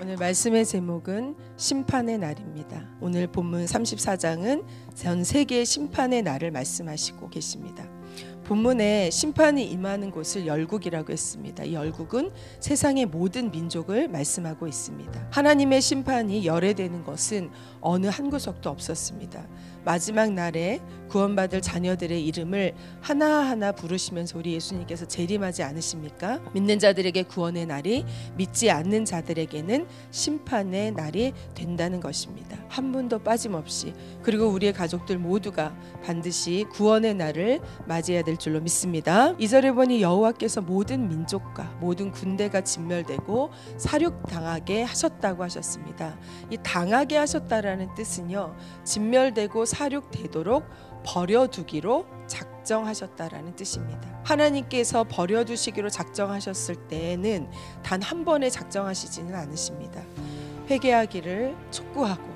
오늘 말씀의 제목은 심판의 날입니다. 오늘 본문 34장은 전 세계의 심판의 날을 말씀하시고 계십니다. 본문에 심판이 임하는 곳을 열국이라고 했습니다. 이 열국은 세상의 모든 민족을 말씀하고 있습니다. 하나님의 심판이 열애되는 것은 어느 한 구석도 없었습니다. 마지막 날에 구원받을 자녀들의 이름을 하나하나 부르시면서 우리 예수님께서 재림하지 않으십니까? 믿는 자들에게 구원의 날이, 믿지 않는 자들에게는 심판의 날이 된다는 것입니다. 한 분도 빠짐없이, 그리고 우리의 가족들 모두가 반드시 구원의 날을 맞이해야 될 줄로 믿습니다. 2절에 보니 여호와께서 모든 민족과 모든 군대가 진멸되고 사륙당하게 하셨다고 하셨습니다. 이 당하게 하셨다라는 뜻은요, 진멸되고 사륙되도록 버려두기로 작정하셨다라는 뜻입니다. 하나님께서 버려두시기로 작정하셨을 때에는 단 한 번에 작정하시지는 않으십니다. 회개하기를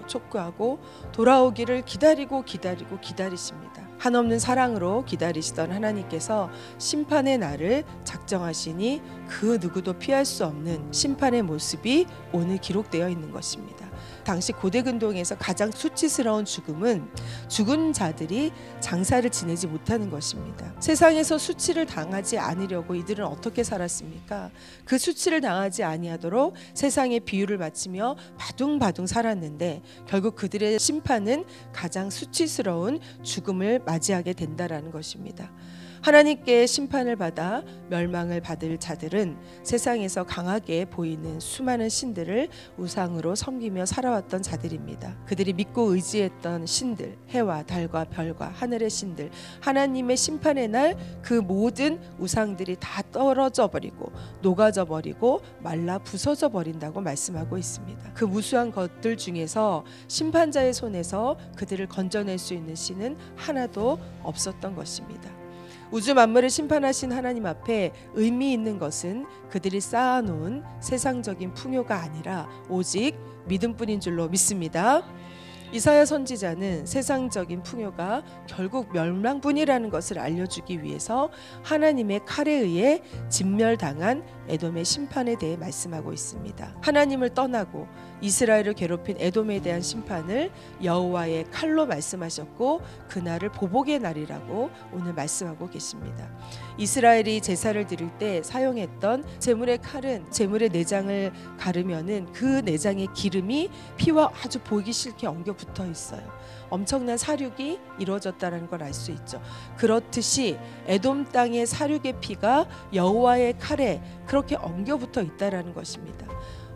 촉구하고 돌아오기를 기다리십니다. 한없는 사랑으로 기다리시던 하나님께서 심판의 날을 작정하시니 그 누구도 피할 수 없는 심판의 모습이 오늘 기록되어 있는 것입니다. 당시 고대 근동에서 가장 수치스러운 죽음은 죽은 자들이 장사를 지내지 못하는 것입니다. 세상에서 수치를 당하지 않으려고 이들은 어떻게 살았습니까? 그 수치를 당하지 아니하도록 세상의 비유를 바치며 바둥바둥 살았는데 결국 그들의 심판은 가장 수치스러운 죽음을 맞이하게 된다라는 것입니다. 하나님께 심판을 받아 멸망을 받을 자들은 세상에서 강하게 보이는 수많은 신들을 우상으로 섬기며 살아왔던 자들입니다. 그들이 믿고 의지했던 신들, 해와 달과 별과 하늘의 신들, 하나님의 심판의 날 그 모든 우상들이 다 떨어져 버리고 녹아져 버리고 말라 부서져 버린다고 말씀하고 있습니다. 그 무수한 것들 중에서 심판자의 손에서 그들을 건져낼 수 있는 신은 하나도 없었던 것입니다. 우주 만물을 심판하신 하나님 앞에 의미 있는 것은 그들이 쌓아놓은 세상적인 풍요가 아니라 오직 믿음뿐인 줄로 믿습니다. 이사야 선지자는 세상적인 풍요가 결국 멸망뿐이라는 것을 알려주기 위해서 하나님의 칼에 의해 진멸당한 에돔의 심판에 대해 말씀하고 있습니다. 하나님을 떠나고 이스라엘을 괴롭힌 에돔에 대한 심판을 여호와의 칼로 말씀하셨고 그날을 보복의 날이라고 오늘 말씀하고 계십니다. 이스라엘이 제사를 드릴 때 사용했던 제물의 칼은 제물의 내장을 가르면은 그 내장의 기름이 피와 아주 보기 싫게 엉겨 붙어 있어요. 엄청난 사륙이 이루어졌다는 걸 알 수 있죠. 그렇듯이 에돔 땅의 사륙의 피가 여호와의 칼에 그렇게 엉겨 붙어 있다라는 것입니다.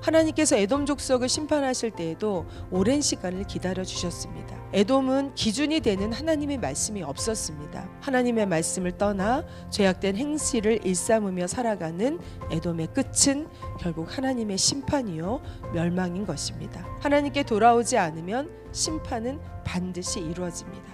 하나님께서 에돔 족속을 심판하실 때에도 오랜 시간을 기다려 주셨습니다. 에돔은 기준이 되는 하나님의 말씀이 없었습니다. 하나님의 말씀을 떠나 죄악된 행실을 일삼으며 살아가는 에돔의 끝은 결국 하나님의 심판이요 멸망인 것입니다. 하나님께 돌아오지 않으면 심판은 반드시 이루어집니다.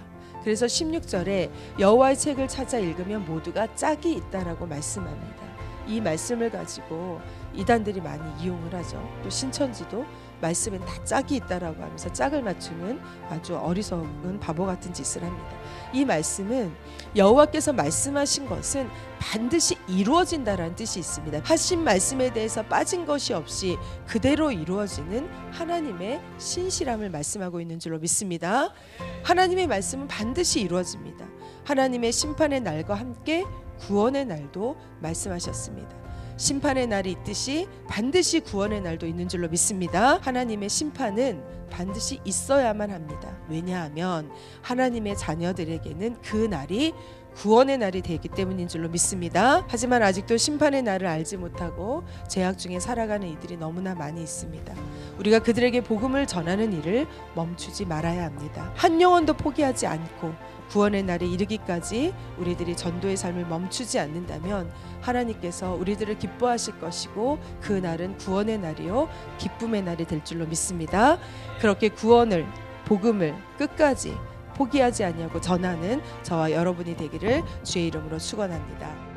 그래서 16절에 여호와의 책을 찾아 읽으면 모두가 짝이 있다라고 말씀합니다. 이 말씀을 가지고 이단들이 많이 이용을 하죠. 또 신천지도 말씀엔 다 짝이 있다라고 하면서 짝을 맞추는 아주 어리석은 바보 같은 짓을 합니다. 이 말씀은 여호와께서 말씀하신 것은 반드시 이루어진다라는 뜻이 있습니다. 하신 말씀에 대해서 빠진 것이 없이 그대로 이루어지는 하나님의 신실함을 말씀하고 있는 줄로 믿습니다. 하나님의 말씀은 반드시 이루어집니다. 하나님의 심판의 날과 함께 구원의 날도 말씀하셨습니다. 심판의 날이 있듯이 반드시 구원의 날도 있는 줄로 믿습니다. 하나님의 심판은 반드시 있어야만 합니다. 왜냐하면 하나님의 자녀들에게는 그 날이 구원의 날이 되기 때문인 줄로 믿습니다. 하지만 아직도 심판의 날을 알지 못하고 죄악 중에 살아가는 이들이 너무나 많이 있습니다. 우리가 그들에게 복음을 전하는 일을 멈추지 말아야 합니다. 한 영혼도 포기하지 않고 구원의 날에 이르기까지 우리들이 전도의 삶을 멈추지 않는다면 하나님께서 우리들을 기뻐하실 것이고 그 날은 구원의 날이요 기쁨의 날이 될 줄로 믿습니다. 그렇게 구원을, 복음을 끝까지 포기하지 아니하고 전하는 저와 여러분이 되기를 주의 이름으로 축원합니다.